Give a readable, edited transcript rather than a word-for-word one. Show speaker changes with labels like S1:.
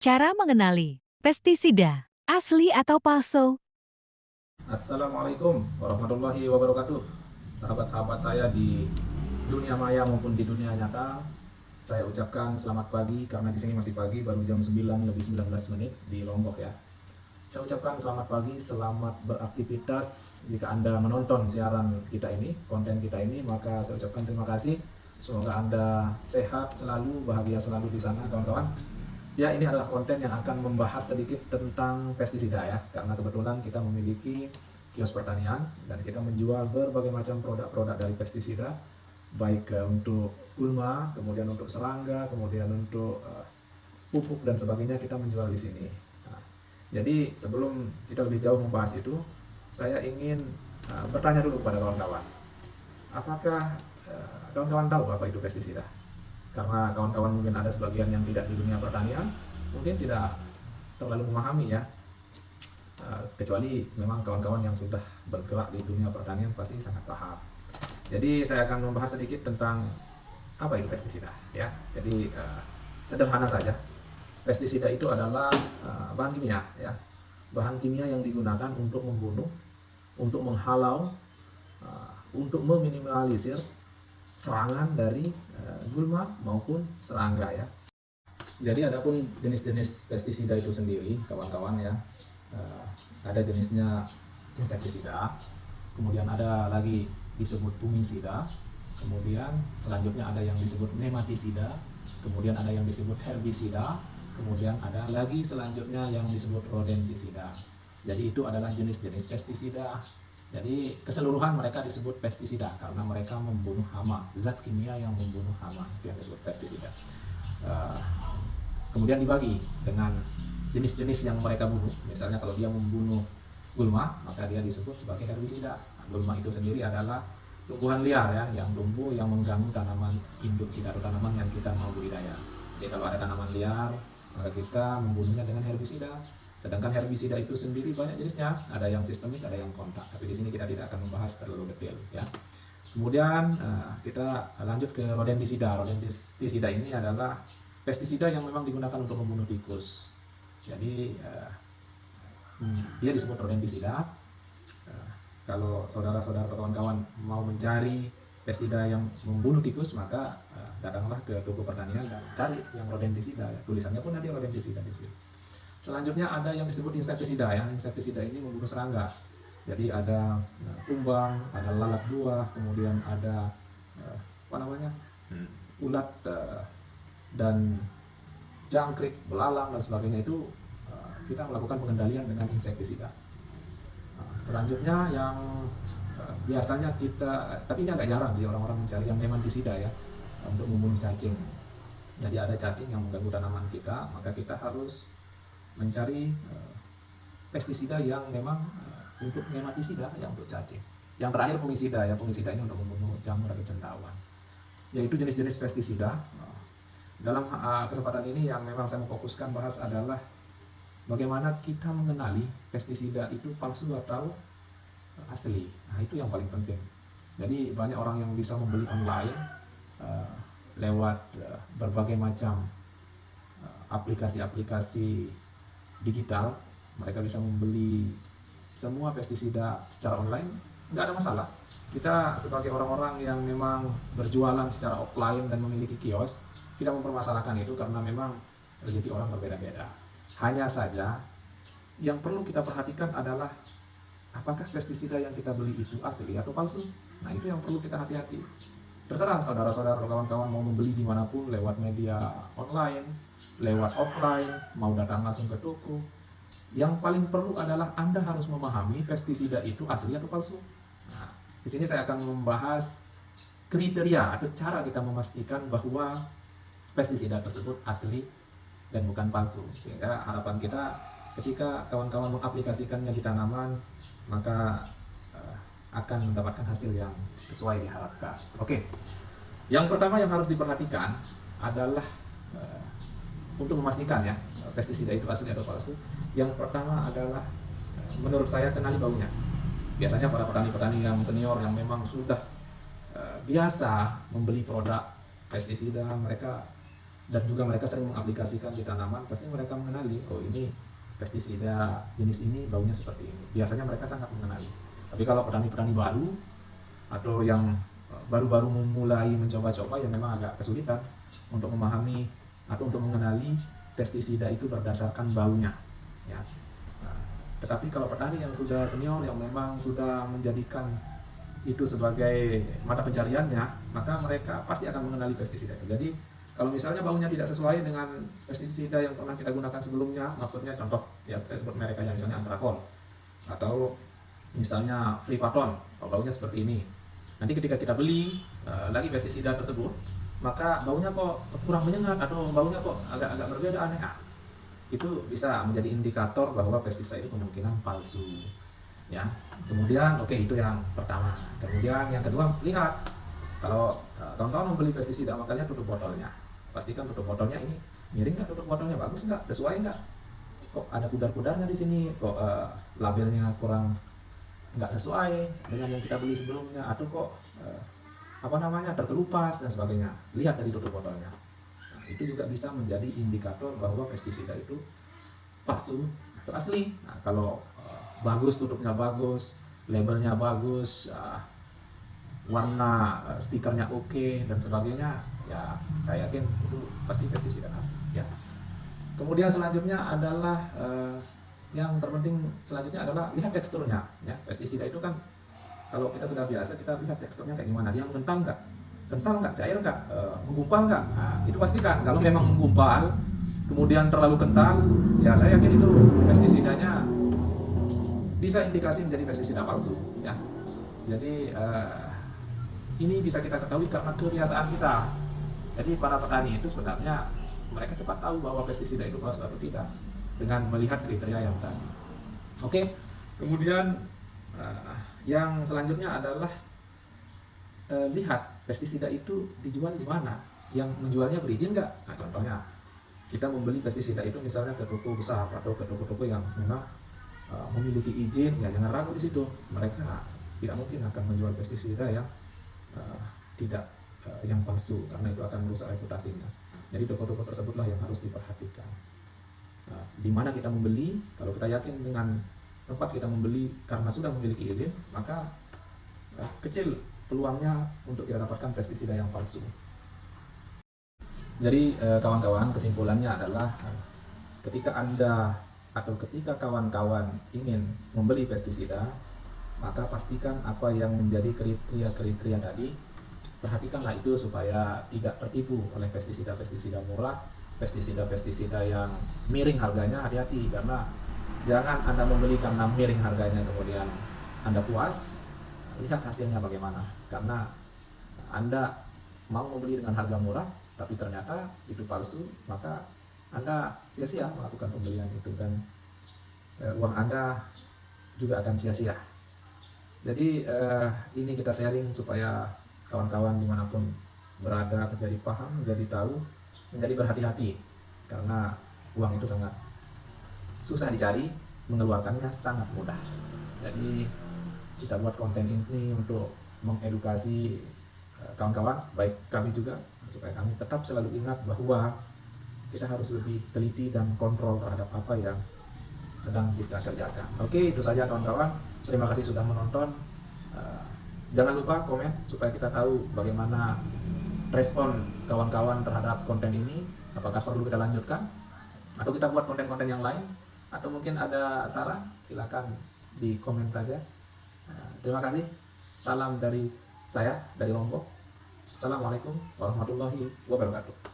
S1: Cara mengenali pestisida asli atau palsu.
S2: Assalamualaikum warahmatullahi wabarakatuh. Sahabat-sahabat saya di dunia maya maupun di dunia nyata, saya ucapkan selamat pagi karena di sini masih pagi, baru jam 9 lebih 19 menit di Lombok ya. Saya ucapkan selamat pagi, selamat beraktivitas. Jika Anda menonton siaran kita ini, konten kita ini, maka saya ucapkan terima kasih. Semoga Anda sehat selalu, bahagia selalu di sana kawan-kawan. Ya, ini adalah konten yang akan membahas sedikit tentang pestisida ya, karena kebetulan kita memiliki kios pertanian dan kita menjual berbagai macam produk-produk dari pestisida, baik untuk gulma, kemudian untuk serangga, kemudian untuk pupuk dan sebagainya kita menjual di sini. Nah, jadi sebelum kita lebih jauh membahas itu, saya ingin bertanya dulu kepada kawan-kawan, apakah kawan-kawan tahu apa itu pestisida? Karena kawan-kawan mungkin ada sebagian yang tidak di dunia pertanian, mungkin tidak terlalu memahami ya. Kecuali memang kawan-kawan yang sudah bergerak di dunia pertanian pasti sangat paham. Jadi saya akan membahas sedikit tentang apa itu pestisida ya. Jadi sederhana saja. Pestisida itu adalah bahan kimia ya. Bahan kimia yang digunakan untuk membunuh, untuk menghalau, untuk meminimalisir serangan dari gulma maupun serangga ya. Jadi adapun jenis-jenis pestisida itu sendiri, kawan-kawan ya, ada jenisnya insektisida, kemudian ada lagi disebut fungisida, kemudian selanjutnya ada yang disebut nematisida, kemudian ada yang disebut herbisida, kemudian ada lagi selanjutnya yang disebut rodentisida. Jadi itu adalah jenis-jenis pestisida. Jadi keseluruhan mereka disebut pestisida karena mereka membunuh hama, zat kimia yang membunuh hama, itu yang disebut pestisida. Kemudian dibagi dengan jenis-jenis yang mereka bunuh. Misalnya kalau dia membunuh gulma, maka dia disebut sebagai herbisida. Gulma itu sendiri adalah tumbuhan liar ya, yang tumbuh yang mengganggu tanaman induk kita atau tanaman yang kita mau budidaya. Jadi kalau ada tanaman liar, maka kita membunuhnya dengan herbisida. Sedangkan herbisida itu sendiri banyak jenisnya, ada yang sistemik, ada yang kontak. Tapi di sini kita tidak akan membahas terlalu detail ya. Kemudian kita lanjut ke rodentisida. Rodentisida ini adalah pestisida yang memang digunakan untuk membunuh tikus. Jadi dia disebut rodentisida. Kalau saudara-saudara atau kawan-kawan mau mencari pestisida yang membunuh tikus, maka datanglah ke toko pertanian dan cari yang rodentisida. Tulisannya pun ada rodentisida di sini. Selanjutnya ada yang disebut insektisida ya. Insektisida ini membunuh serangga. Jadi ada kumbang, ada lalat buah, kemudian ada ulat dan jangkrik, belalang dan sebagainya, itu kita melakukan pengendalian dengan insektisida. Selanjutnya yang biasanya kita, tapi ini agak jarang sih orang-orang mencari yang nematisida ya, untuk membunuh cacing. Jadi ada cacing yang mengganggu tanaman kita, maka kita harus mencari pestisida yang memang untuk nematisida, yang untuk cacing. Yang terakhir fungisida ya, fungisida ini untuk membunuh jamur atau cendawan. Yaitu jenis-jenis pestisida. Dalam kesempatan ini yang memang saya mau fokuskan bahas adalah bagaimana kita mengenali pestisida itu palsu atau asli. Nah, itu yang paling penting. Jadi banyak orang yang bisa membeli online lewat berbagai macam aplikasi-aplikasi digital. Mereka bisa membeli semua pestisida secara online, nggak ada masalah. Kita sebagai orang-orang yang memang berjualan secara offline dan memiliki kios, tidak mempermasalahkan itu karena memang rezeki orang berbeda-beda. Hanya saja yang perlu kita perhatikan adalah apakah pestisida yang kita beli itu asli atau palsu. Nah, itu yang perlu kita hati-hati. Terserah saudara-saudara atau kawan-kawan mau membeli dimanapun, lewat media online, lewat offline, mau datang langsung ke toko. Yang paling perlu adalah Anda harus memahami pestisida itu asli atau palsu. Nah, di sini saya akan membahas kriteria atau cara kita memastikan bahwa pestisida tersebut asli dan bukan palsu, sehingga harapan kita ketika kawan-kawan mengaplikasikannya di tanaman, maka akan mendapatkan hasil yang sesuai diharapkan. Oke, yang pertama yang harus diperhatikan adalah untuk memastikan ya pestisida itu asli atau palsu, yang pertama adalah menurut saya kenali baunya. Biasanya para petani-petani yang senior yang memang sudah biasa membeli produk pestisida, mereka dan juga mereka sering mengaplikasikan di tanaman, pasti mereka mengenali, oh ini pestisida jenis ini baunya seperti ini. Biasanya mereka sangat mengenali. Tapi kalau petani-petani baru atau yang baru-baru memulai mencoba-coba, yang memang agak kesulitan untuk memahami atau untuk mengenali pestisida itu berdasarkan baunya, ya. Nah, tetapi kalau petani yang sudah senior, yang memang sudah menjadikan itu sebagai mata pencariannya, maka mereka pasti akan mengenali pestisida itu. Jadi kalau misalnya baunya tidak sesuai dengan pestisida yang pernah kita gunakan sebelumnya, maksudnya contoh ya saya sebut merek aja, misalnya Antrakol atau misalnya Flivaton, kalau baunya seperti ini, nanti ketika kita beli lagi pestisida tersebut, maka baunya kok kurang menyengat atau baunya kok agak-agak berbeda, aneh, itu bisa menjadi indikator bahwa pestisida itu kemungkinan palsu, ya. Kemudian itu yang pertama. Kemudian yang kedua, lihat kalau kawan-kawan membeli pestisida, makanya tutup botolnya, pastikan tutup botolnya ini miring nggak, tutup botolnya bagus nggak, sesuai nggak, kok ada pudar-pudarnya di sini, kok labelnya kurang nggak sesuai dengan yang kita beli sebelumnya, atau kok terkelupas dan sebagainya. Lihat dari tutup botolnya. Nah, itu juga bisa menjadi indikator bahwa pestisida itu palsu atau asli. Nah, kalau bagus, tutupnya bagus, labelnya bagus, warna stikernya oke dan sebagainya, ya saya yakin itu pasti pestisida asli, ya. Kemudian selanjutnya adalah yang terpenting selanjutnya adalah lihat teksturnya, ya. Pestisida itu kan kalau kita sudah biasa, kita lihat teksturnya kayak gimana, dia mengental nggak, cair nggak, menggumpal nggak. Nah, itu pastikan. Kalau memang menggumpal kemudian terlalu kental, ya saya yakin itu pestisidanya bisa indikasi menjadi pestisida palsu, ya. Jadi ini bisa kita ketahui karena kebiasaan kita. Jadi para petani itu sebenarnya mereka cepat tahu bahwa pestisida itu palsu atau tidak dengan melihat kriteria yang tadi. Oke, kemudian yang selanjutnya adalah lihat pestisida itu dijual di mana, yang menjualnya berizin nggak. Nah, contohnya kita membeli pestisida itu misalnya ke toko besar atau ke toko-toko yang memang memiliki izin, ya jangan ragu di situ. Mereka tidak mungkin akan menjual pestisida yang tidak yang palsu, karena itu akan merusak reputasinya. Jadi toko-toko tersebutlah yang harus diperhatikan. Nah, di mana kita membeli, kalau kita yakin dengan tempat kita membeli karena sudah memiliki izin, maka kecil peluangnya untuk kita dapatkan pestisida yang palsu. Jadi kawan-kawan, kesimpulannya adalah ketika Anda atau ketika kawan-kawan ingin membeli pestisida, maka pastikan apa yang menjadi kriteria tadi, perhatikanlah itu supaya tidak tertipu oleh pestisida-pestisida murah, pestisida-pestisida yang miring harganya. Hati-hati, karena jangan Anda membeli karena miring harganya kemudian Anda puas. Lihat hasilnya bagaimana, karena Anda mau membeli dengan harga murah tapi ternyata itu palsu, maka Anda sia-sia melakukan pembelian itu dan uang Anda juga akan sia-sia. Jadi ini kita sharing supaya kawan-kawan dimanapun berada menjadi paham, menjadi tahu, menjadi berhati-hati, karena uang itu sangat susah dicari, mengeluarkannya sangat mudah. Jadi kita buat konten ini untuk mengedukasi kawan-kawan, baik kami juga, supaya kami tetap selalu ingat bahwa kita harus lebih teliti dan kontrol terhadap apa yang sedang kita kerjakan. Oke, itu saja kawan-kawan. Terima kasih sudah menonton. Jangan lupa komen supaya kita tahu bagaimana respon kawan-kawan terhadap konten ini. Apakah perlu kita lanjutkan atau kita buat konten-konten yang lain, atau mungkin ada saran, silakan di komen saja. Terima kasih. Salam dari saya, dari Lombok. Assalamualaikum warahmatullahi wabarakatuh.